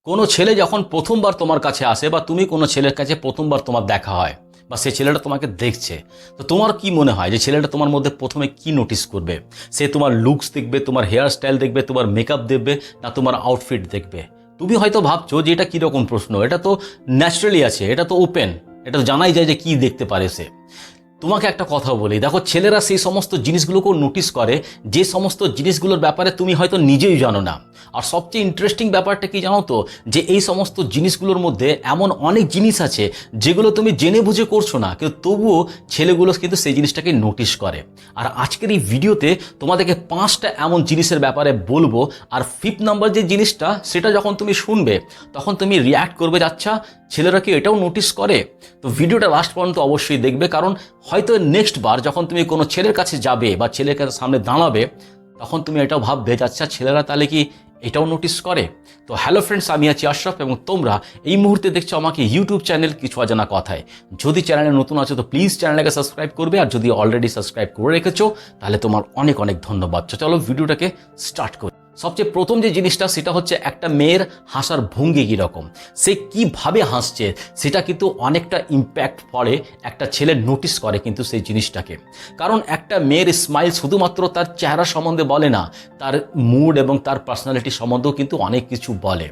কোনো ছেলে যখন প্রথমবার তোমার কাছে আসে বা তুমি কোনো ছেলের কাছে প্রথমবার তোমার দেখা হয় বা সে ছেলেটা তোমাকে দেখছে, তো তোমার কি মনে হয় যে ছেলেটা তোমার মধ্যে প্রথমে কি নোটিস করবে? সে তোমার লুকস দেখবে, তোমার হেয়ার স্টাইল দেখবে, তোমার মেকআপ দেখবে, না তোমার আউটফিট দেখবে? তুমি হয়তো ভাবছো যে এটা কীরকম প্রশ্ন, এটা তো ন্যাচারালি আছে, এটা তো ওপেন, এটা তো জানাই যায় যে কি দেখতে পারে সে। তোমাকে একটা কথা বলি, দেখো ছেলেরা সেই সমস্ত জিনিসগুলোকেও নোটিস করে যে সমস্ত জিনিসগুলোর ব্যাপারে তুমি হয়তো নিজেই জানো না। আর সবচেয়ে ইন্টারেস্টিং ব্যাপারটা কি জানো তো, যে এই সমস্ত জিনিসগুলোর মধ্যে এমন অনেক জিনিস আছে যেগুলো তুমি জেনে বুঝে করছো না, কিন্তু তবুও ছেলেগুলো কিন্তু সেই জিনিসটাকে নোটিস করে। আর আজকের এই ভিডিওতে তোমাদেরকে 5টা এমন জিনিসের ব্যাপারে বলবো। আর 5th নাম্বার যে জিনিসটা, সেটা যখন তুমি শুনবে তখন তুমি রিয়্যাক্ট করবে, আচ্ছা ছেলেরা কি এটাও নোটিস করে? তো ভিডিওটা লাস্ট পর্যন্ত অবশ্যই দেখবে, কারণ হয়তো নেক্সট বার যখন তুমি কোনো ছেলের কাছে যাবে বা ছেলের কাছে সামনে দাঁড়াবে, তখন তুমি এটাও ভাববে যে আচ্ছা ছেলেরা তাহলে কি এটাও নোটিস করে। তো হ্যালো ফ্রেন্ডস, আমি আছি আশরাফ এবং তোমরা এই মুহূর্তে দেখছো আমাকে ইউটিউব চ্যানেল কিছু অজানা কথায়। যদি চ্যানেলে নতুন আছো তো প্লিজ চ্যানেলটাকে সাবস্ক্রাইব করবে, আর যদি অলরেডি সাবস্ক্রাইব করে রেখেছো তাহলে তোমার অনেক অনেক ধন্যবাদ। চলো ভিডিওটাকে স্টার্ট করি। সবচেয়ে প্রথম যে জিনিসটা, সেটা হচ্ছে একটা মেয়ের হাসার ভঙ্গি কীরকম, সে কিভাবে হাসছে, সেটা কিন্তু অনেকটা ইম্প্যাক্ট পড়ে, একটা ছেলে নোটিস করে কিন্তু সেই জিনিসটাকে। কারণ একটা মেয়ের স্মাইল শুধুমাত্র তার চেহারা সম্বন্ধে বলে না, তার মুড এবং তার পার্সোনালিটি সম্বন্ধেও কিন্তু অনেক কিছু বলে।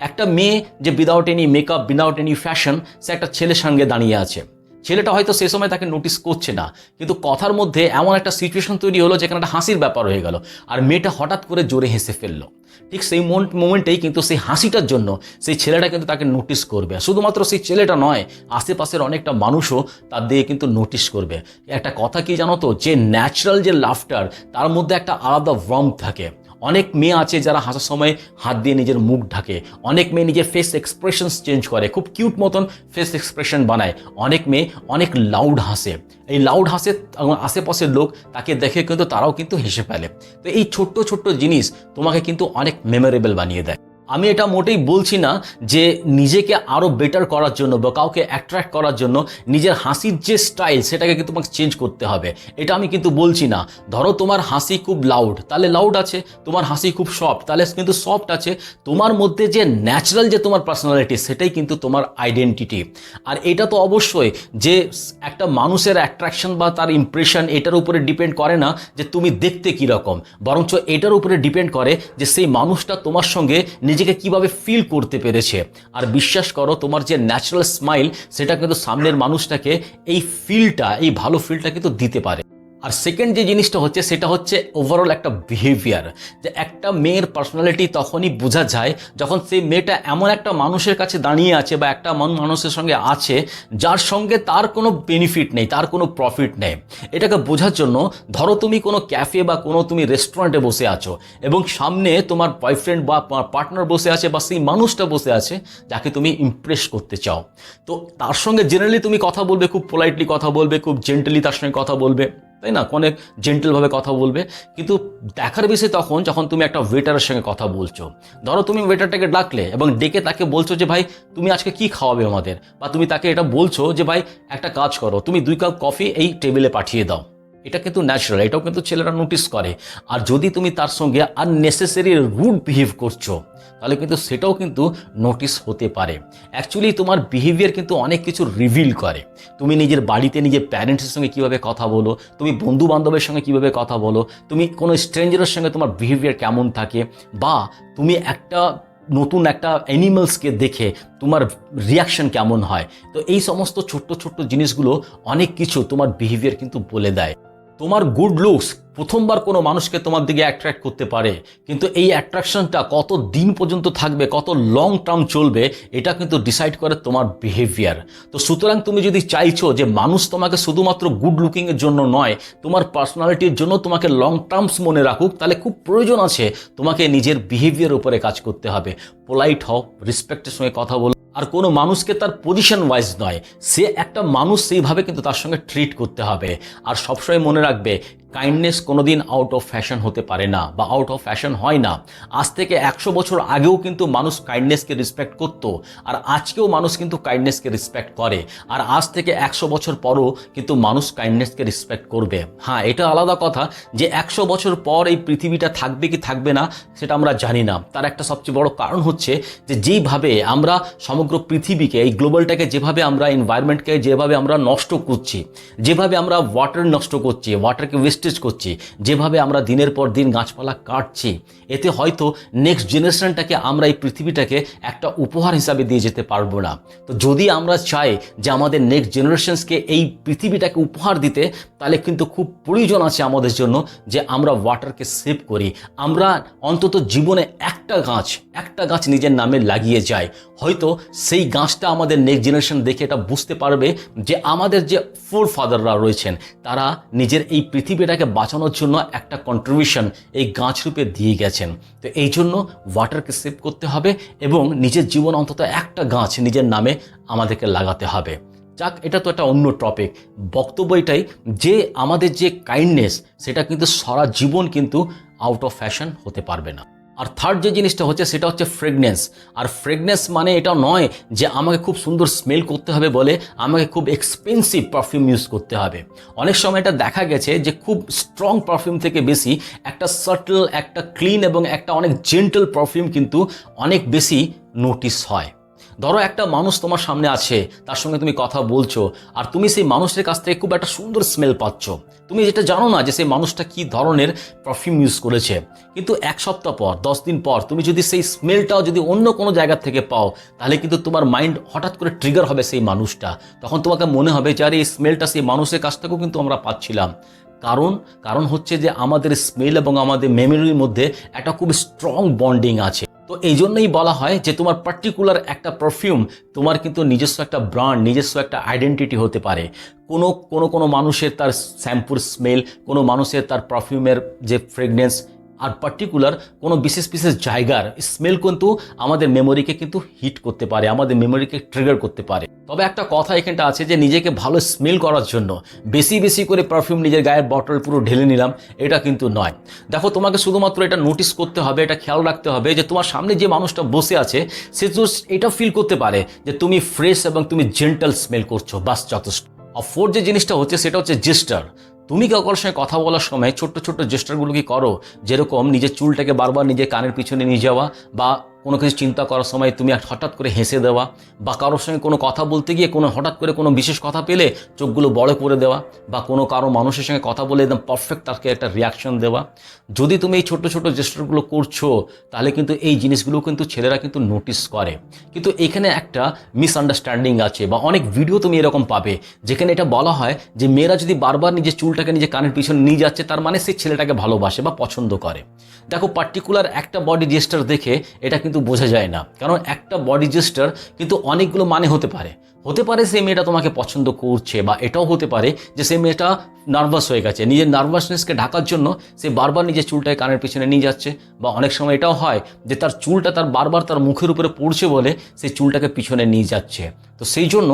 একটা মেয়ে যে without any makeup, without any fashion, সে একটা ছেলের সঙ্গে দাঁড়িয়ে আছে, ছেলেটা হয়তো সেই সময় তাকে নোটিস করছে না, কিন্তু কথার মধ্যে এমন একটা সিচুয়েশন তৈরি হলো যেখানে একটা হাসির ব্যাপার হয়ে গেল, আর মেয়েটা হঠাৎ করে জোরে হেসে ফেললো। ঠিক সেই মোমেন্টেই কিন্তু সেই হাসিটার জন্য সেই ছেলেটা কিন্তু তাকে নোটিস করবে। শুধুমাত্র সেই ছেলেটা নয়, আশেপাশের অনেকটা মানুষও তার দিকে কিন্তু নোটিস করবে। একটা কথা কি জানো তো, যে ন্যাচারাল যে লাফটার, তার মধ্যে একটা আলাদা ওয়ার্মথ থাকে। অনেক মেয়ে আছে যারা হাসার সময় হাত দিয়ে নিজের মুখ ঢাকে, অনেক মেয়ে নিজের ফেস এক্সপ্রেশনস চেঞ্জ করে, খুব কিউট মতন ফেস এক্সপ্রেশন বানায়, অনেক মেয়ে অনেক লাউড হাসে। এই লাউড হাসে, আশেপাশের লোক তাকে দেখে কিন্তু তারাও কিন্তু হেসে ফেলে। তো এই ছোট্ট ছোট্ট জিনিস তোমাকে কিন্তু অনেক মেমোরেবল বানিয়ে দেয়। আমি এটা মোটেই বলছি না যে নিজেকে আরও বেটার করার জন্য বা কাউকে অ্যাট্রাক্ট করার জন্য নিজের হাসির যে স্টাইল সেটাকে কিন্তু তোমাকে চেঞ্জ করতে হবে, এটা আমি কিন্তু বলছি না। ধরো তোমার হাসি খুব লাউড, তাহলে লাউড আছে, তোমার হাসি খুব সফট, তাহলে কিন্তু সফট আছে। তোমার মধ্যে যে ন্যাচারাল যে তোমার পার্সোনালিটি, সেটাই কিন্তু তোমার আইডেন্টিটি। আর এটা তো অবশ্যই যে একটা মানুষের অ্যাট্রাকশন বা তার ইমপ্রেশন, এটার উপরে ডিপেন্ড করে না যে তুমি দেখতে কীরকম, বরঞ্চ এটার উপরে ডিপেন্ড করে যে সেই মানুষটা তোমার সঙ্গে নিজেকে কিভাবে ফিল করতে পেরেছে। আর বিশ্বাস করো, তোমার যে ন্যাচারাল স্মাইল, সেটা কিন্তু সামনের মানুষটাকে এই ফিলটা, এই ভালো ফিলটা কিন্তু দিতে পারে। আর সেকেন্ড যে জিনিসটা হচ্ছে, সেটা হচ্ছে ওভারঅল একটা বিহেভিয়ার। যে একটা মেয়ের পার্সোনালিটি তখনই বোঝা যায় যখন সেই মেয়েটা এমন একটা মানুষের কাছে দাঁড়িয়ে আছে বা একটা মানুষের সঙ্গে আছে যার সঙ্গে তার কোনো বেনিফিট নেই, তার কোনো প্রফিট নেই। এটাকে বোঝার জন্য ধরো তুমি কোনো ক্যাফে বা কোনো তুমি রেস্টুরেন্টে বসে আছো এবং সামনে তোমার বয়ফ্রেন্ড বা পার্টনার বসে আছে বা সেই মানুষটা বসে আছে যাকে তুমি ইমপ্রেস করতে চাও। তো তার সঙ্গে জেনারেলি তুমি কথা বলবে, খুব পোলাইটলি কথা বলবে, খুব জেন্টলি তার সঙ্গে কথা বলবে, তাই না, অনেক জেন্টেলভাবে কথা বলবে। কিন্তু দেখার বিষয় তখন যখন তুমি একটা ওয়েটারের সঙ্গে কথা বলছো, ধরো তুমি ওয়েটারটাকে ডাকলে এবং ডেকে তাকে বলছো যে ভাই তুমি আজকে কি খাওয়াবে আমাদের, বা তুমি তাকে এটা বলছো যে ভাই একটা কাজ করো, তুমি 2 কাপ কফি এই টেবিলে পাঠিয়ে দাও। এটা কিন্তু ন্যাচারাল, এটাও কিন্তু ছেলেরা নোটিস করে। আর যদি তুমি তার সঙ্গে আননেসেসারি রুড বিহেভ করছো, তাহলে কিন্তু সেটাও কিন্তু নোটিস হতে পারে। অ্যাকচুয়ালি তোমার বিহেভিয়ার কিন্তু অনেক কিছু রিভিল করে। তুমি নিজের বাড়িতে নিজের প্যারেন্টসের সঙ্গে কীভাবে কথা বলো, তুমি বন্ধু বান্ধবের সঙ্গে কীভাবে কথা বলো, তুমি কোনো স্ট্রেঞ্জারের সঙ্গে তোমার বিহেভিয়ার কেমন থাকে, বা তুমি একটা নতুন একটা অ্যানিমালসকে দেখে তোমার রিয়াকশন কেমন হয়। তো এই সমস্ত ছোট্ট ছোট্ট জিনিসগুলো অনেক কিছু তোমার বিহেভিয়ার কিন্তু বলে দেয়। তোমার গুড লুকস প্রথমবার কোনো মানুষকে তোমার দিকে অ্যাট্রাক্ট করতে পারে, কিন্তু এই অ্যাট্রাকশনটা কত দিন পর্যন্ত থাকবে, কত লং টার্ম চলবে, এটা কিন্তু ডিসাইড করে তোমার বিহেভিয়ার। তো সুতরাং তুমি যদি চাইছো যে মানুষ তোমাকে শুধুমাত্র গুড লুকিংয়ের জন্য নয়, তোমার পার্সোনালিটির জন্য তোমাকে লং টার্মস মনে রাখুক, তাহলে খুব প্রয়োজন আছে তোমাকে নিজের বিহেভিয়ার উপরে কাজ করতে হবে। পোলাইট হও, রেসপেক্টের সঙ্গে কথা বলো, আর কোনো মানুষকে তার পজিশন ওয়াইজ নয়, সে একটা মানুষ সেইভাবে কিন্তু তার সঙ্গে ট্রিট করতে হবে। আর সবসময় মনে রাখবে, কাইন্ডনেস কোনোদিন আউট অফ ফ্যাশন হতে পারে না বা আউট অফ ফ্যাশন হয় না। আজ থেকে 100 বছর আগেও কিন্তু মানুষ কাইন্ডনেসকে রেসপেক্ট করত, আর আজকেও মানুষ কিন্তু কাইন্ডনেসকে রেসপেক্ট করে, আর আজ থেকে 100 বছর পরও কিন্তু মানুষ কাইন্ডনেসকে রেসপেক্ট করবে। হ্যাঁ, এটা আলাদা কথা যে 100 বছর পর এই পৃথিবীটা থাকবে কি থাকবে না সেটা আমরা জানি না। তার একটা সবচেয়ে বড় কারণ হচ্ছে যে যেইভাবে আমরা সমগ্র পৃথিবীকে, এই গ্লোবালটাকে যেভাবে আমরা, এনভায়রনমেন্টকে যেভাবে আমরা নষ্ট করছি, যেভাবে আমরা ওয়াটার নষ্ট করছি, ওয়াটারকে ওয়েস্টেজ করছি, যেভাবে আমরা দিনের পর দিন গাছপালা কাটছি, এতে হয়তো নেক্সট জেনারেশনটাকে আমরা এই পৃথিবীটাকে একটা উপহার হিসাবে দিয়ে যেতে পারবো না। তো যদি আমরা চাই যে আমাদের নেক্সট জেনারেশনসকে এই পৃথিবীটাকে উপহার দিতে, তাহলে কিন্তু খুব প্রয়োজন আছে আমাদের জন্য যে আমরা ওয়াটারকে সেভ করি। আমরা অন্তত জীবনে একটা গাছ নিজের নামে লাগিয়ে যাই। হয়তো সেই গাছটা আমাদের নেক্সট জেনারেশন দেখে এটা বুঝতে পারবে যে আমাদের যে ফোরফাদাররা রয়েছেন তারা নিজের এই পৃথিবীটাকে বাঁচানোর জন্য একটা কন্ট্রিবিউশন এই গাছ রূপে দিয়ে গেছেন। তো এই জন্য ওয়াটারকে সেভ করতে হবে এবং নিজের জীবন অন্তত একটা গাছ নিজের নামে আমাদেরকে লাগাতে হবে। যাক, এটা তো একটা অন্য টপিক। বক্তব্য এটাই যে আমাদের যে কাইন্ডনেস সেটা কিন্তু সারা জীবন কিন্তু আউট অফ ফ্যাশন হতে পারবে না। আর থার্ড যে জিনিসটা হচ্ছে সেটা হচ্ছে ফ্রেগনেন্স। আর ফ্রেগনেন্স মানে এটা নয় যে আমাকে খুব সুন্দর স্মেল করতে হবে বলে আমাকে খুব এক্সপেন্সিভ পারফিউম ইউজ করতে হবে। অনেক সময় এটা দেখা গেছে যে খুব স্ট্রং পারফিউম থেকে বেশি একটা সাটল, একটা ক্লিন এবং একটা অনেক জেন্টল পারফিউম কিন্তু অনেক বেশি নোটিস হয়। ধরো একটা মানুষ তোমার সামনে আছে, তার সঙ্গে তুমি কথা বলছো, আর তুমি সেই মানুষের কাছ থেকে খুব একটা সুন্দর স্মেল পাচ্ছ। তুমি যেটা জানো না যে সেই মানুষটা কি ধরনের পারফিউম ইউজ করেছে, কিন্তু 1 সপ্তাহ পর, 10 দিন পর তুমি যদি সেই স্মেলটাও যদি অন্য কোনো জায়গা থেকে পাও, তাহলে কিন্তু তোমার মাইন্ড হঠাৎ করে ট্রিগার হবে সেই মানুষটা। তখন তোমাকে মনে হবে যে আরে এই স্মেলটা সেই মানুষের কাছ থেকেও কিন্তু আমরা পাচ্ছিলাম। কারণ হচ্ছে যে আমাদের স্মেল এবং আমাদের মেমোরির মধ্যে একটা খুব স্ট্রং বন্ডিং আছে। তো এই জন্যই বলা হয় যে তোমার পার্টিকুলার একটা পারফিউম তোমার কিন্তু নিজস্ব একটা ব্র্যান্ড, নিজস্ব একটা আইডেন্টিটি হতে পারে। কোনো মানুষের তার শ্যাম্পুর স্মেল, কোনো মানুষের তার পারফিউমের যে ফ্রেগনেন্স, আর পার্টিকুলার কোনো বিশেষ জায়গার স্মেল কিন্তু আমাদের মেমোরিকে কিন্তু হিট করতে পারে, আমাদের মেমোরিকে ট্রিগার করতে পারে। তবে একটা কথা এখানটা আছে যে নিজেকে ভালো স্মেল করার জন্য বেশি করে পারফিউম নিজের গায়ের বটল পুরো ঢেলে নিলাম, এটা কিন্তু নয়। দেখো, তোমাকে শুধুমাত্র এটা নোটিস করতে হবে, এটা খেয়াল রাখতে হবে যে তোমার সামনে যে মানুষটা বসে আছে সে এটা ফিল করতে পারে যে তুমি ফ্রেশ এবং তুমি জেন্টাল স্মেল করছো, বাস যথেষ্ট। আর ফোর্থ যে জিনিসটা হচ্ছে সেটা হচ্ছে জেস্টার। তুমি কাউর সঙ্গে কথা বলার সময় ছোট্ট জেস্টারগুলো কি করো? যেরকম নিজের চুলটাকে বারবার নিজের কানের পিছনে নিয়ে যাওয়া, বা কোনো কিছু চিন্তা করার সময় তুমি হঠাৎ করে হেসে দেওয়া, বা কারোর সঙ্গে কোনো কথা বলতে গিয়ে হঠাৎ করে কোনো বিশেষ কথা পেলে চোখগুলো বড় করে দেওয়া, বা কারো মানুষের সঙ্গে কথা বলে একদম পারফেক্ট তাকে একটা রিয়াকশন দেওয়া। যদি তুমি এই ছোট জেস্টারগুলো করছো, তাহলে কিন্তু এই জিনিসগুলো কিন্তু ছেলেরা কিন্তু নোটিস করে। কিন্তু এখানে একটা মিসআন্ডারস্ট্যান্ডিং আছে, বা অনেক ভিডিও তুমি এরকম পাবে যেখানে এটা বলা হয় যে মেয়েরা যদি বারবার নিজের চুলটাকে নিজের কানের পিছনে নিয়ে যাচ্ছে, তার মানে সেই ছেলেটাকে ভালোবাসে বা পছন্দ করে। দেখো, পার্টিকুলার একটা বডি জেস্টার দেখে এটা কিন্তু বোঝা যায় না, কারণ একটা বডি জেস্টার কিন্তু অনেকগুলো মানে হতে পারে সেই মেয়েটা তোমাকে পছন্দ করছে, বা এটাও হতে পারে যে সেই মেয়েটা নার্ভাস হয়ে গেছে, নিজের নার্ভাসনেসকে ঢাকার জন্য সে বারবার নিজের চুলটাকে কানের পিছনে নিয়ে যাচ্ছে। বা অনেক সময় এটাও হয় যে তার চুলটা তার বারবার তার মুখের উপরে পড়ছে বলে সেই চুলটাকে পিছনে নিয়ে যাচ্ছে। তো সেই জন্য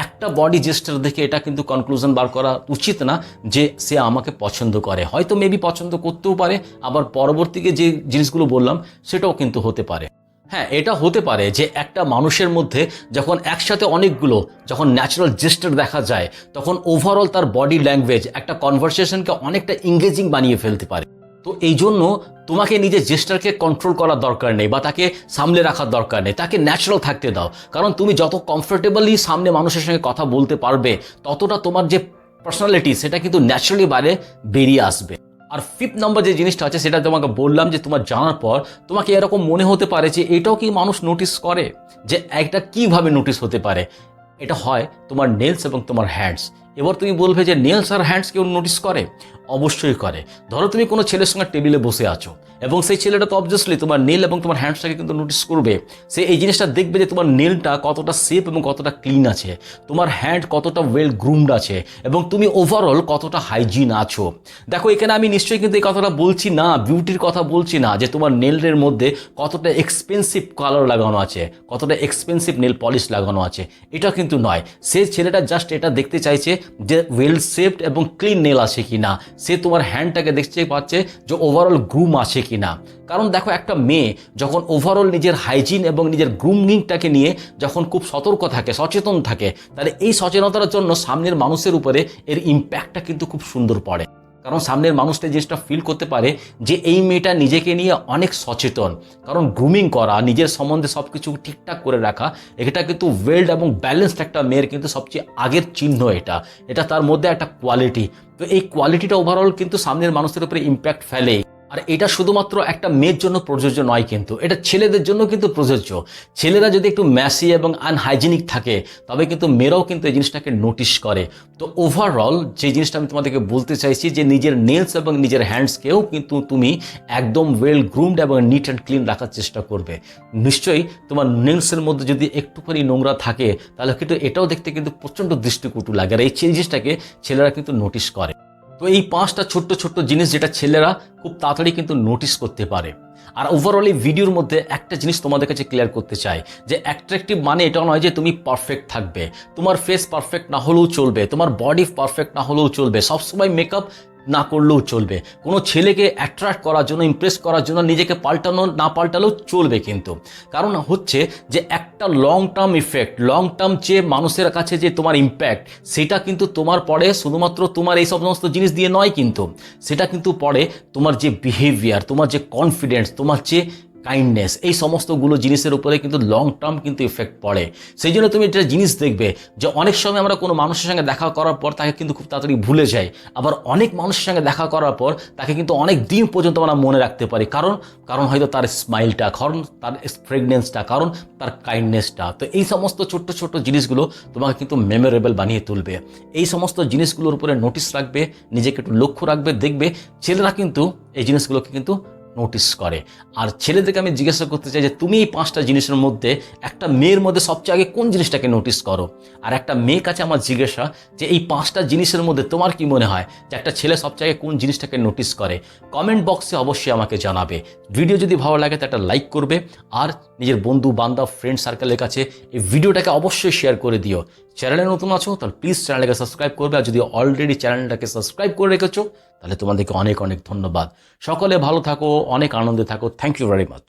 একটা বডি জেস্টার দেখে এটা কিন্তু কনক্লুশন বার করা উচিত না যে সে আমাকে পছন্দ করে। হয়তো মেবি পছন্দ করতেও পারে, আবার পরবর্তীতে যে জিনিসগুলো বললাম সেটাও কিন্তু হতে পারে। হ্যাঁ, এটা হতে পারে যে একটা মানুষের মধ্যে যখন একসাথে যখন ন্যাচারাল জেস্টার দেখা যায়, তখন ওভারঅল তার বডি ল্যাঙ্গুয়েজ একটা কনভারসেশনকে অনেকটা এঙ্গেজিং বানিয়ে ফেলতে পারে। তো এই জন্য তোমাকে নিজের জেস্টারকে কন্ট্রোল করার দরকার নেই, বা তাকে সামলে রাখার দরকার নেই, তাকে ন্যাচারাল থাকতে দাও। কারণ তুমি যত কমফোর্টেবলি সামনে মানুষের সঙ্গে কথা বলতে পারবে, ততটা তোমার যে পার্সোনালিটি সেটা কিন্তু ন্যাচারালি বাইরে বেরিয়ে আসবে। আর 5th নম্বর যে জিনিসটা আছে সেটা তোমাকে বললাম যে তোমার জানার পর তোমাকে এরকম মনে হতে পারে যে এটাও কি মানুষ নোটিস করে, যে একটা কিভাবে নোটিস হতে পারে। এটা হয় তোমার নেলস এবং তোমার হ্যান্ডস। এবার তুমি বলবে যে নেলস আর হ্যান্ডস কেউ নোটিস করে? অবশ্যই করে। ধরো তুমি কোনো ছেলের সঙ্গে টেবিলে বসে আছো, এবং সেই ছেলেটা তো অবভিয়াসলি তোমার নেল এবং তোমার হ্যান্ডসটাকে কিন্তু নোটিস করবে। সে এই জিনিসটা দেখবে যে তোমার নেলটা কতটা সেফ এবং কতটা ক্লিন আছে, তোমার হ্যান্ড কতটা ওয়েল গ্রুমড আছে, এবং তুমি ওভারঅল কতটা হাইজিন আছো। দেখো, এখানে আমি নিশ্চয়ই কিন্তু এই কথাটা বলছি না, বিউটির কথা বলছি না, যে তোমার নেলের মধ্যে কতটা এক্সপেন্সিভ কালার লাগানো আছে, কতটা এক্সপেন্সিভ নেল পলিশ লাগানো আছে, এটা কিন্তু নয়। সে ছেলেটা জাস্ট এটা দেখতে চাইছে যে ওয়েল সেফড এবং ক্লিন নেল আছে কি না, সে তোমার হ্যান্ডটাকে দেখতে পাচ্ছে যে ওভারঅল গ্রুম আছে কিনা। কারণ দেখো, একটা মেয়ে যখন ওভারঅল নিজের হাইজিন এবং নিজের গ্রুমিংটাকে নিয়ে যখন খুব সতর্ক থাকে, সচেতন থাকে, তাহলে এই সচেতনতার জন্য সামনের মানুষের উপরে এর ইম্প্যাক্টটা কিন্তু খুব সুন্দর পড়ে। কারণ সামনের মানুষটা জিনিসটা ফিল করতে পারে যে এই মেয়েটা নিজেকে নিয়ে অনেক সচেতন। কারণ গ্রুমিং করা, নিজের সম্বন্ধে সব কিছু ঠিকঠাক করে রাখা, এটা কিন্তু ওয়েলড এবং ব্যালেন্সড একটা মেয়ের কিন্তু সবচেয়ে আগের চিহ্ন। এটা তার মধ্যে একটা কোয়ালিটি। তো এই কোয়ালিটিটা ওভারঅল কিন্তু সামনের মানুষের উপরে ইম্প্যাক্ট ফেলে। আর এটা শুধুমাত্র একটা মেয়ের জন্য প্রযোজ্য নয়, কিন্তু এটা ছেলেদের জন্য কিন্তু প্রযোজ্য। ছেলেরা যদি একটু ম্যাসি এবং আনহাইজিনিক থাকে, তবে কিন্তু মেয়েরাও কিন্তু এই জিনিসটাকে নোটিশ করে। তো ওভারঅল যে জিনিসটা আমি তোমাদেরকে বলতে চাইছি, যে নিজের নেলস এবং নিজের হ্যান্ডসকেও কিন্তু তুমি একদম ওয়েল গ্রুমড এবং নিট অ্যান্ড ক্লিন রাখার চেষ্টা করবে। নিশ্চয়ই তোমার নেলসের মধ্যে যদি একটুখানি নোংরা থাকে, তাহলে কিন্তু এটাও দেখতে কিন্তু প্রচণ্ড দৃষ্টিকটু লাগে। আর এই জিনিসটাকে ছেলেরা কিন্তু নোটিশ করে। তো এই 5টা ছোট্ট ছোট্ট জিনিস যেটা ছেলেরা খুব তাড়াতাড়ি কিন্তু নোটিস করতে পারে। আর ওভারঅল এই ভিডিওর মধ্যে একটা জিনিস তোমাদের কাছে ক্লিয়ার করতে চাই, যে অ্যাট্রাকটিভ মানে এটা নয় যে তুমি পারফেক্ট থাকবে। তোমার ফেস পারফেক্ট না হলেও চলবে, তোমার বডি পারফেক্ট না হলেও চলবে, সবসময় মেকআপ না করলেও চলবে। কোনো ছেলেকে অ্যাট্রাক্ট করার জন্য, ইমপ্রেস করার জন্য নিজেকে না পাল্টালেও চলবে। কিন্তু কারণ হচ্ছে যে একটা long term effect, long term যে মানুষের কাছে যে তোমার ইম্প্যাক্ট, সেটা কিন্তু তোমার পড়ে শুধুমাত্র তোমার এই সমস্ত জিনিস দিয়ে নয়, কিন্তু সেটা কিন্তু পড়ে তোমার যে বিহেভিয়ার, তোমার যে কনফিডেন্স, তোমার যে কাইন্ডনেস, এই সমস্তগুলো জিনিসের উপরে কিন্তু লং টার্ম কিন্তু ইফেক্ট পড়ে। সেই জন্য তুমি একটা জিনিস দেখবে যে অনেক সময় আমরা কোনো মানুষের সঙ্গে দেখা করার পর তাকে কিন্তু খুব তাড়াতাড়ি ভুলে যাই। আবার অনেক মানুষের সঙ্গে দেখা করার পর তাকে কিন্তু অনেক দিন পর্যন্ত আমরা মনে রাখতে পারি। কারণ হয়তো তার স্মাইলটা, কারণ তার ফ্রেগনেন্সটা, কারণ তার কাইন্ডনেসটা। তো এই সমস্ত ছোট্ট ছোট্ট জিনিসগুলো তোমাকে কিন্তু মেমোরেবল বানিয়ে তুলবে। এই সমস্ত জিনিসগুলোর উপরে নোটিস রাখবে, নিজেকে একটু লক্ষ্য রাখবে, দেখবে ছেলেরা কিন্তু এই জিনিসগুলোকে কিন্তু নোটিস করে। আর ছেলেদেরকে আমি জিজ্ঞাসা করতে চাই যে তুমি এই 5টা জিনিসের মধ্যে একটা মেয়ের মধ্যে সবচেয়ে আগে কোন জিনিসটাকে নোটিস করো? আর একটা মেয়ের কাছে আমার জিজ্ঞাসা যে এই 5টা জিনিসের মধ্যে তোমার কি মনে হয় যে একটা ছেলে সবচেয়ে আগে কোন জিনিসটাকে নোটিস করে? কমেন্ট বক্সে অবশ্যই আমাকে জানাবে। ভিডিও যদি ভালো লাগে তো একটা লাইক করবে, আর নিজের বন্ধু বান্ধব ফ্রেন্ড সার্কেলের কাছে এই ভিডিওটাকে অবশ্যই শেয়ার করে দিও। চ্যানেলে নতুন আছো তাহলে প্লিজ চ্যানেলটাকে সাবস্ক্রাইব করবে, আর যদি অলরেডি চ্যানেলটাকে সাবস্ক্রাইব করে রেখেছো তাহলে তোমাদেরকে অনেক অনেক ধন্যবাদ। সকলে ভালো থাকো, অনেক আনন্দে থাকো। Thank you very much.